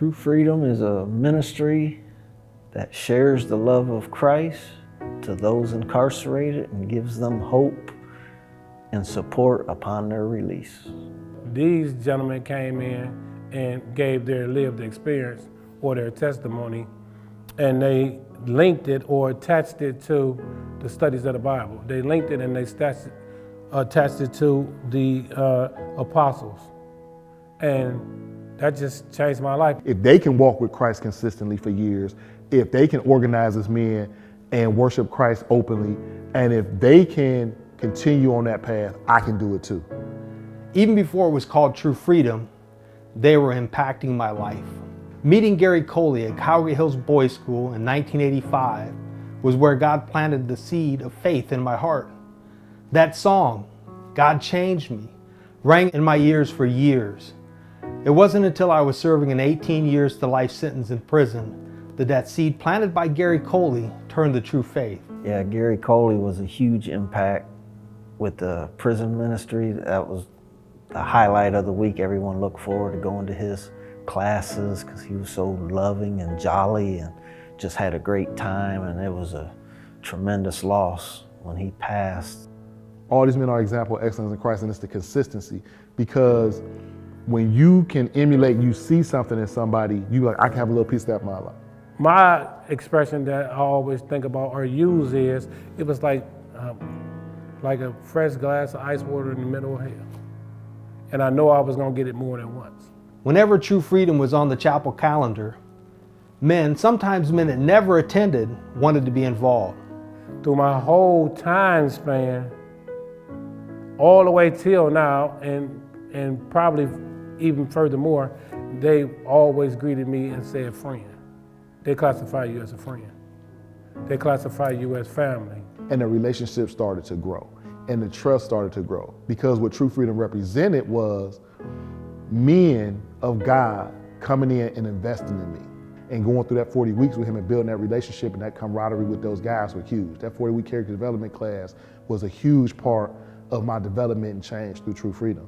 True Freedom is a ministry that shares the love of Christ to those incarcerated and gives them hope and support upon their release. These gentlemen came in and gave their lived experience or their testimony, and they linked it or attached it to the studies of the Bible. They linked it and they attached it to the apostles. And that just changed my life. If they can walk with Christ consistently for years, if they can organize as men and worship Christ openly, and if they can continue on that path, I can do it too. Even before it was called True Freedom, they were impacting my life. Meeting Gary Coley at Calgary Hills Boys School in 1985 was where God planted the seed of faith in my heart. That song, God Changed Me, rang in my ears for years. It wasn't until I was serving an 18 years to life sentence in prison that seed planted by Gary Coley turned to true faith. Yeah, Gary Coley was a huge impact with the prison ministry. That was the highlight of the week. Everyone looked forward to going to his classes because he was so loving and jolly and just had a great time, and it was a tremendous loss when he passed. All these men are example of excellence in Christ, and it's the consistency, because when you can emulate, you see something in somebody, you like, I can have a little piece of that in my life. My expression that I always think about or use is, it was like a fresh glass of ice water in the middle of hell. And I know I was gonna get it more than once. Whenever True Freedom was on the chapel calendar, sometimes men that never attended, wanted to be involved. Through my whole time span, all the way till now, and probably even furthermore, they always greeted me and said friend. They classify you as a friend. They classify you as family. And the relationship started to grow, and the trust started to grow, because what True Freedom represented was men of God coming in and investing in me. And going through that 40 weeks with him and building that relationship and that camaraderie with those guys were huge. That 40-week character development class was a huge part of my development and change through True Freedom.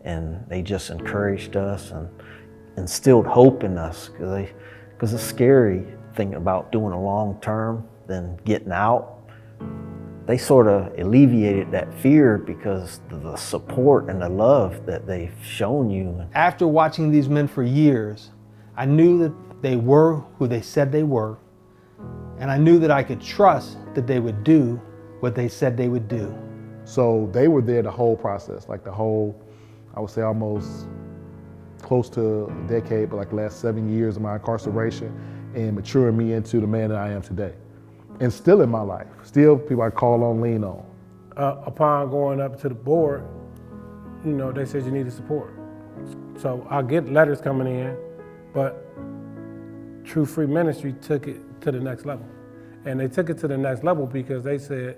And they just encouraged us and instilled hope in us, because it's scary thinking about doing a long term, then getting out. They sort of alleviated that fear because of the support and the love that they've shown you. After watching these men for years, I knew that they were who they said they were, and I knew that I could trust that they would do what they said they would do. So they were there the whole process, like the whole, I would say almost close to a decade, but like the last 7 years of my incarceration, and maturing me into the man that I am today. And still in my life, still people I call on, lean on. Upon going up to the board, they said you needed support. So I get letters coming in, but True Free Ministry took it to the next level. And they took it to the next level because they said,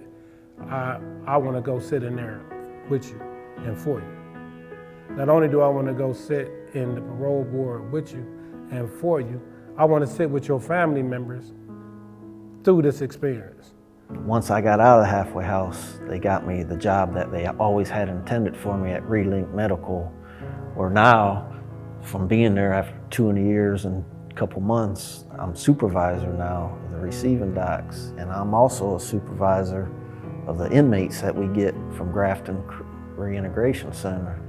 I want to go sit in there with you and for you. Not only do I want to go sit in the parole board with you and for you, I want to sit with your family members through this experience. Once I got out of the halfway house, they got me the job that they always had intended for me at Relink Medical, where now, from being there after 2 years and a couple months, I'm supervisor now of the receiving docs, and I'm also a supervisor of the inmates that we get from Grafton Reintegration Center.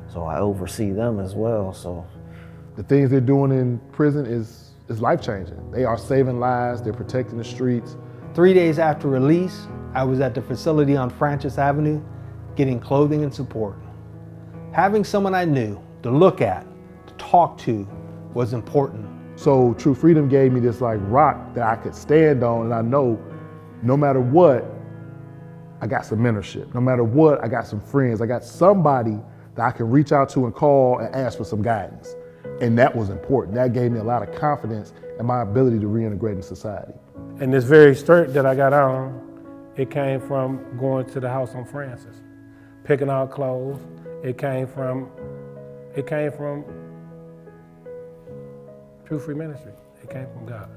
So I oversee them as well. So the things they're doing in prison is life-changing. They are saving lives, they're protecting the streets. 3 days after release, I was at the facility on Francis Avenue getting clothing and support. Having someone I knew to look at, to talk to, was important. So True Freedom gave me this like rock that I could stand on, and I know no matter what, I got some mentorship. No matter what, I got some friends. I got somebody that I can reach out to and call and ask for some guidance. And that was important. That gave me a lot of confidence in my ability to reintegrate in society. And this very skirt that I got on, it came from going to the house on Francis, picking out clothes. It came from True Free Ministry. It came from God.